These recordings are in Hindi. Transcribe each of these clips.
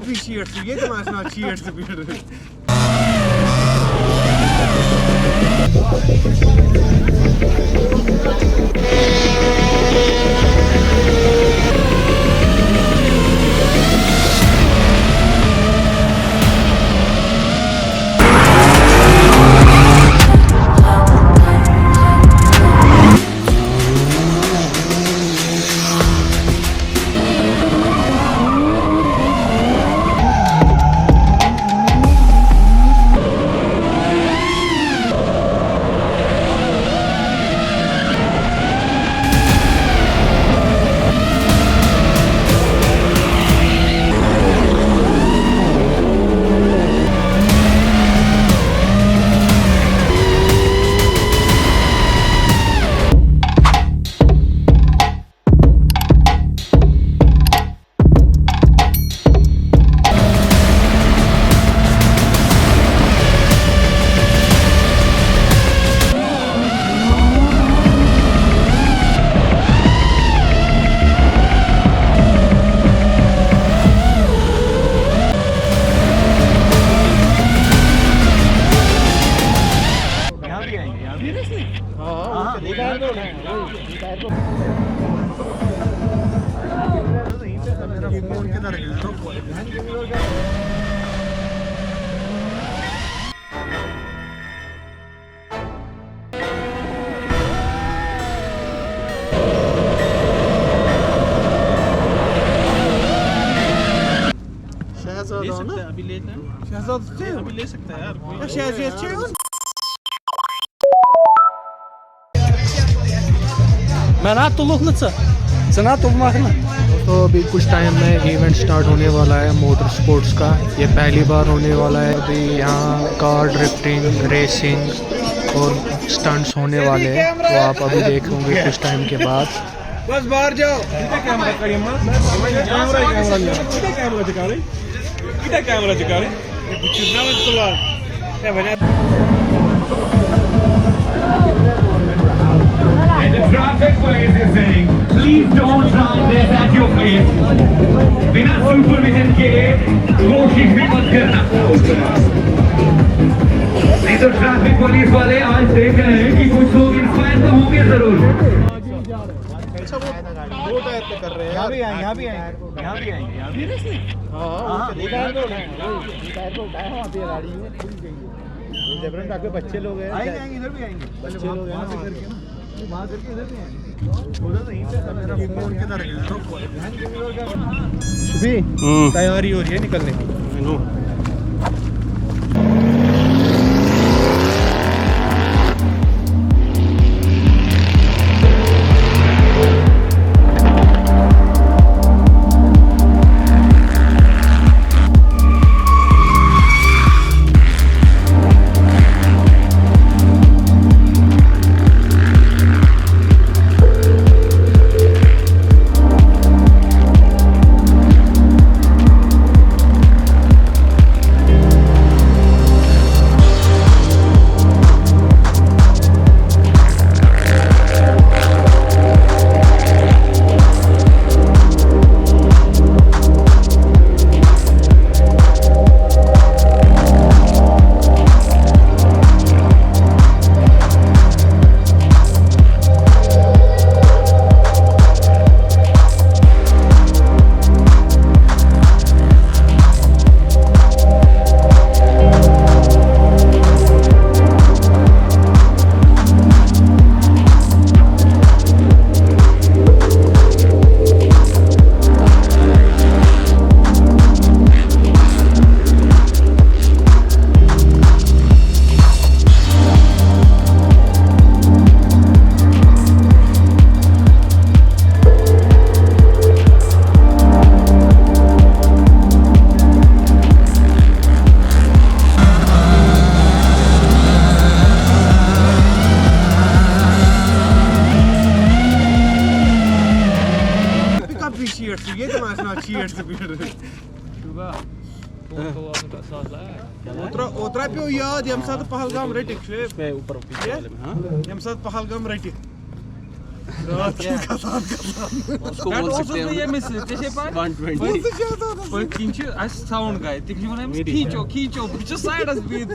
appreciate ये तो मैं ना cheers अभी लेते हैं अभी ले सकता है यार मैं ना तुलूक न सना तुलना तो अभी कुछ टाइम में इवेंट स्टार्ट होने वाला है मोटर स्पोर्ट्स का। ये पहली बार होने वाला है। अभी यहाँ कार ड्रिफ्टिंग रेसिंग और स्टंट्स होने वाले हैं, तो आप अभी देखोगे कुछ टाइम के बाद। बस बाहर जाओ कैमरा दिखा रहे And the traffic police is saying, please don't try this at your place. बिना सुपरविजन के कोशिश भी मत करना। नहीं तो ट्रैफिक पुलिस वाले आज देख रहे हैं कि कुछ लोग इंस्पायर तो होंगे जरूर। अच्छा वो दो टायर पे कर रहे हैं। यहाँ भी आएंगे हाँ टायर पे उठाए वहाँ पे गाड़ी है जबरन काफी बच्चे लोग हैं आएंगे इधर भी आएंगे बच्चे लोग हैं वहाँ करके इधर भी आएंगे उधर नहीं पे तैयारी हो रही है निकलने की। ओतरा पे याद यम साथ पहलगाम रटिक ऊपर यम साथ पहलगाम रटिक उसको बोल सकते हैं ये मिसल जैसे पर 120 पर किंच as sound guy तिम जो ना खींचो just side as beat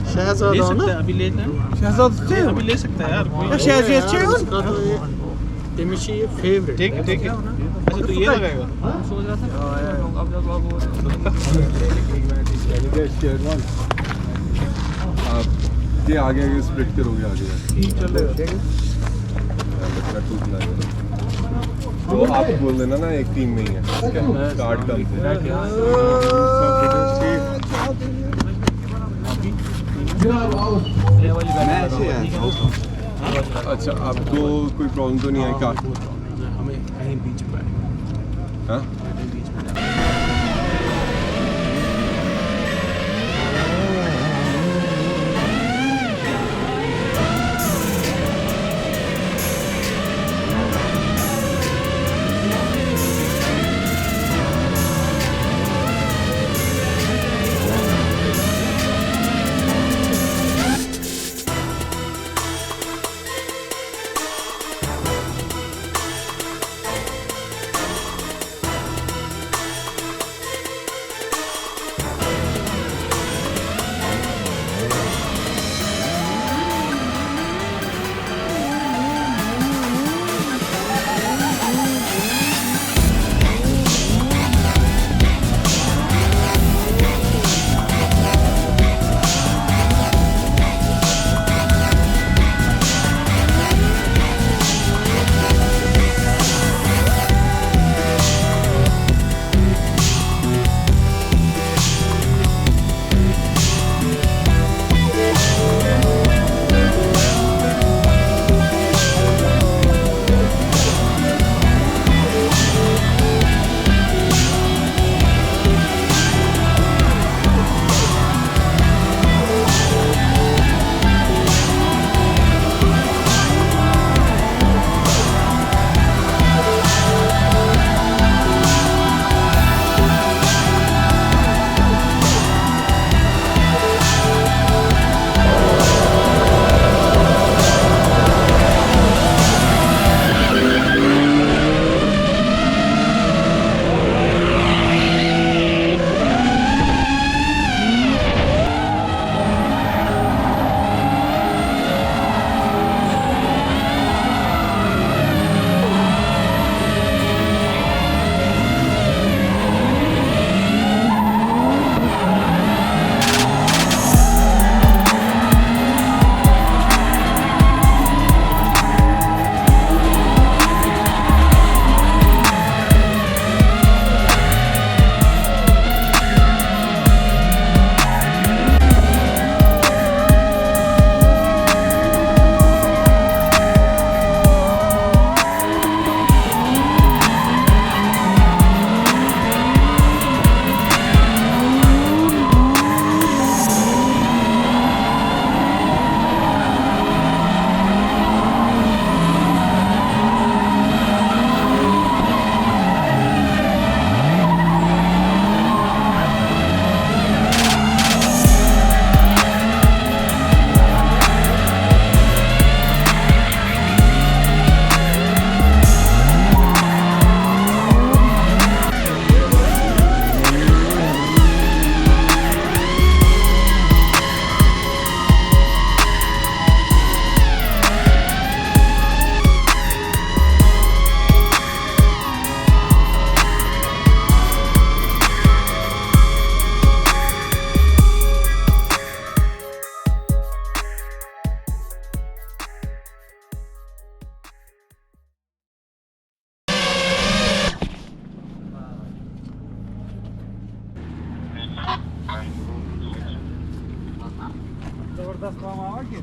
Shahzad हो ना अभी ले शहजाद से अभी ले सकता है यार कोई शहजाद से उसका तो ये तिमिशी ये फेवरेट ठीक है अच्छा तो ये लगाएगा सोच रहा था अब जब अब आप ये आगे आगे स्प्लिट करोगे आगे चलेगा तो आप बोल देना ना एक टीम में ही है स्टार्ट अच्छा आपको कोई प्रॉब्लम तो नहीं है क्या हमें कहीं बीच पर हाँ जबरदस्त काम आवा के